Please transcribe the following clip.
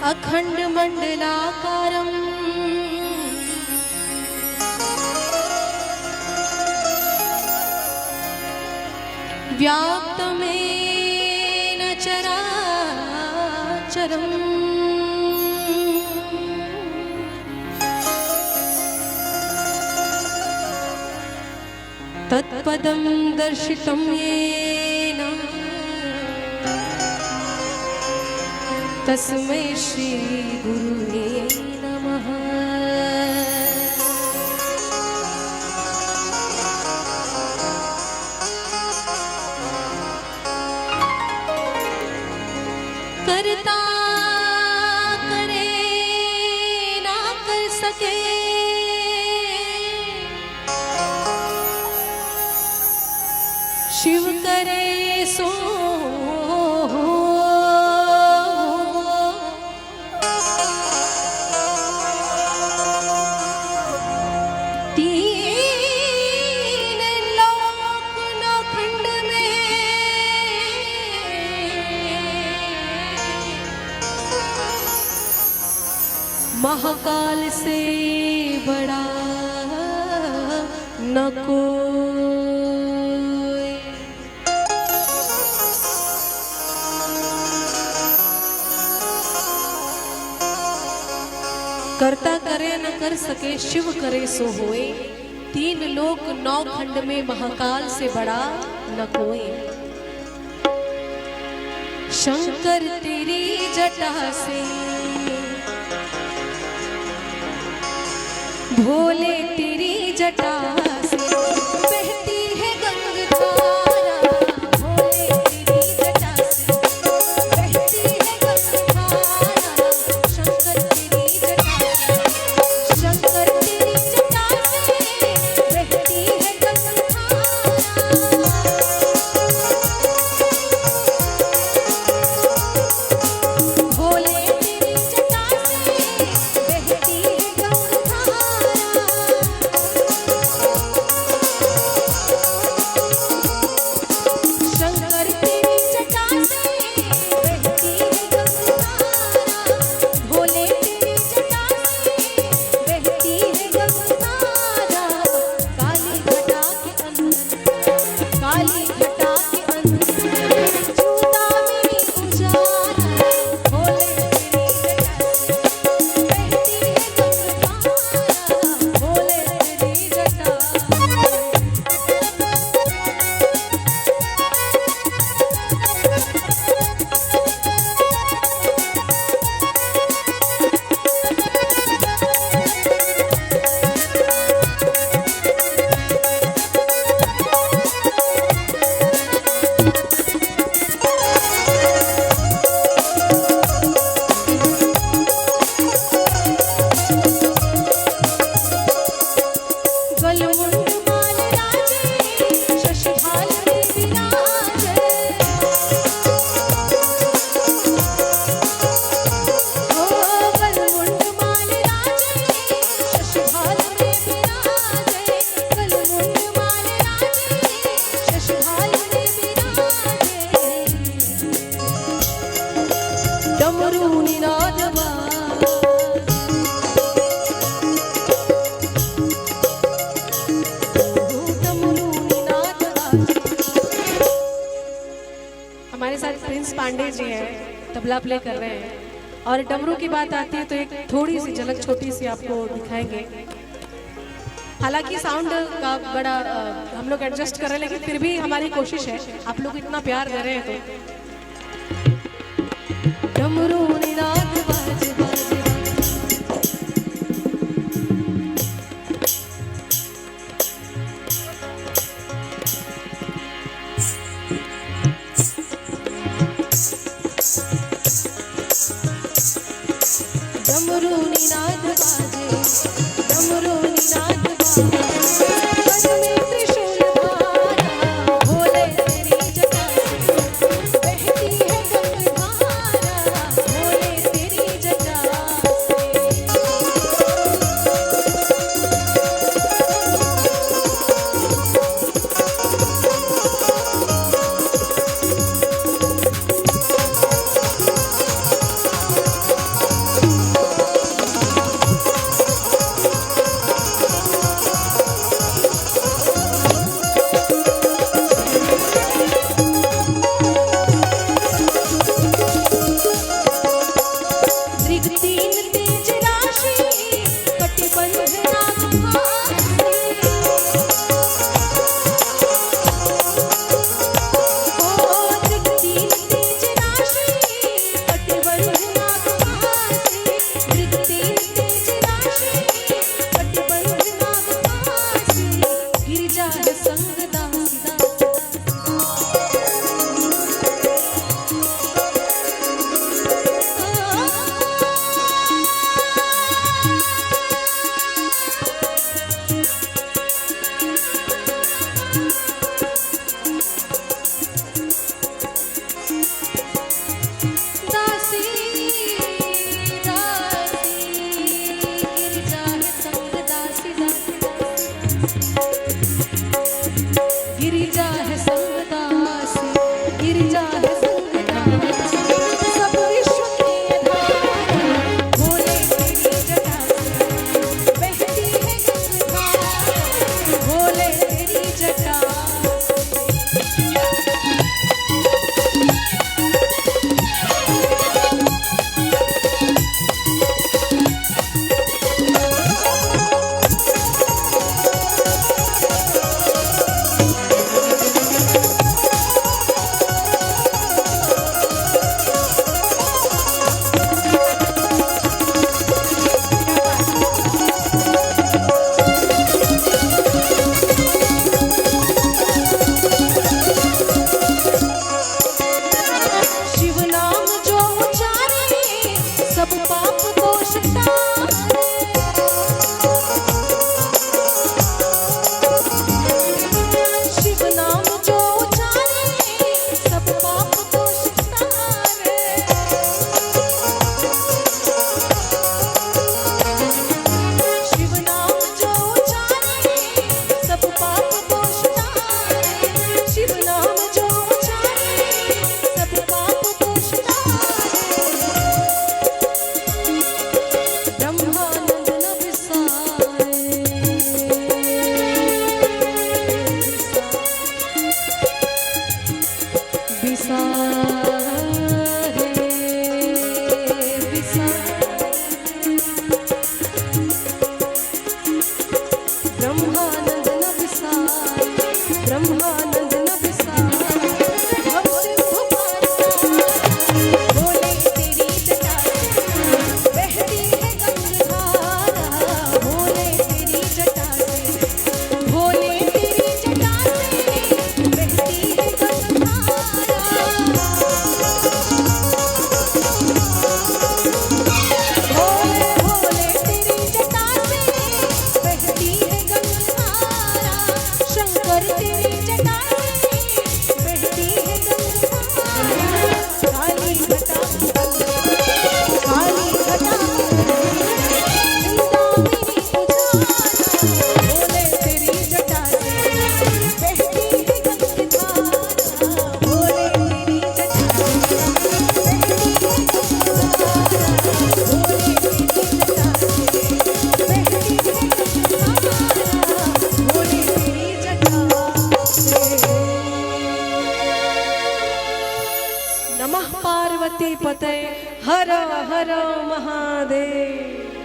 अखंड मंडलाकारं व्याप्तमेन चराचरम् तत्पदं दर्शितं येन तस्मै श्री गुरुवे नमः। करता करे ना कर सके शिव करे सो तीन लोक नौखंड में महाकाल से बड़ा न कोई। करता करे न कर सके शिव करे सो होए, तीन लोक नौ खंड में महाकाल से बड़ा न कोई। शंकर तेरी जटा से भोले तेरी जटा से बहती है गंगाधारा, भोले तेरी जटा से बहती है गंगाधारा। शंकर तेरी जटा से, शंकर तेरी जटा से बहती है गंगाधारा। भोले तेरी जटा से बहती है गंगाधारा। शंकर तेरी जटा से बहती है गंगाधारा। भोले तेरी जटा से बहती है गंगाधारा। काली घटा के अंदर, काली घटा के अंदर चूड़ामणि उजाला। भोले तेरी जटा से बहती है गंगाधारा। भोले तेरी जटा गलमुंड माल राजे शशिभाल में विराजे। ओ गलमुंड माल राजे शशिभाल में विराजे। गलमुंड माल राजे शशिभाल में विराजे। डमरू निनाद हमारे साथ प्रिंस पांडे जी हैं, तबला प्ले कर रहे हैं। और डमरू की बात आती है तो एक थोड़ी सी झलक छोटी सी आपको दिखाएंगे। हालांकि साउंड का बड़ा हम लोग एडजस्ट कर रहे हैं, लेकिन फिर भी हमारी कोशिश है, आप लोग इतना प्यार दे रहे हैं तो। डमरू निनाद बाजे बाजे डमरू निनाद बाजे, डमरू निनाद बाजे। पद में त्रिशूल भारा, भोले तेरी जटा से बहती है गंगाधारा। भोले है संगदार, सब विश्व की ये धार, भोले तेरी जटा से बहती है गंगाधार, भोले तेरी जटा सब पाप दोष तारे, शिव नाम जो उचारे सब पाप दोष तारे, शिव नाम जो उचारे सब पाप दोष तारे, शिव नाम जो उचारे सब पाप दोष तारे, ब्रह्मानंद न बिसारे, ब्रह्मानंद न बिसारे, ब्रह्मानंद न बिसारे, हम सिंधु पार तारा, भोले तेरी जटा से बहती है गंगाधारा, भोले तेरी जटा से, भोले तेरी जटा से बहती है गंगाधारा, भोले भोले तेरी जटा से बहती है गंगाधारा, शंकर तेरी जटा से बहती है गंगाधारा, काली घटा काली घटा चिंतामणि उजाला, भोले तेरी जटा से बहती है गंगाधारा, भोले तेरी जटा से बहती है गंगाधारा, भोले तेरी जटा से बहती है गंगाधारा, भोले तेरी जटा से। नमः पार्वती पतये हर हर महादेव।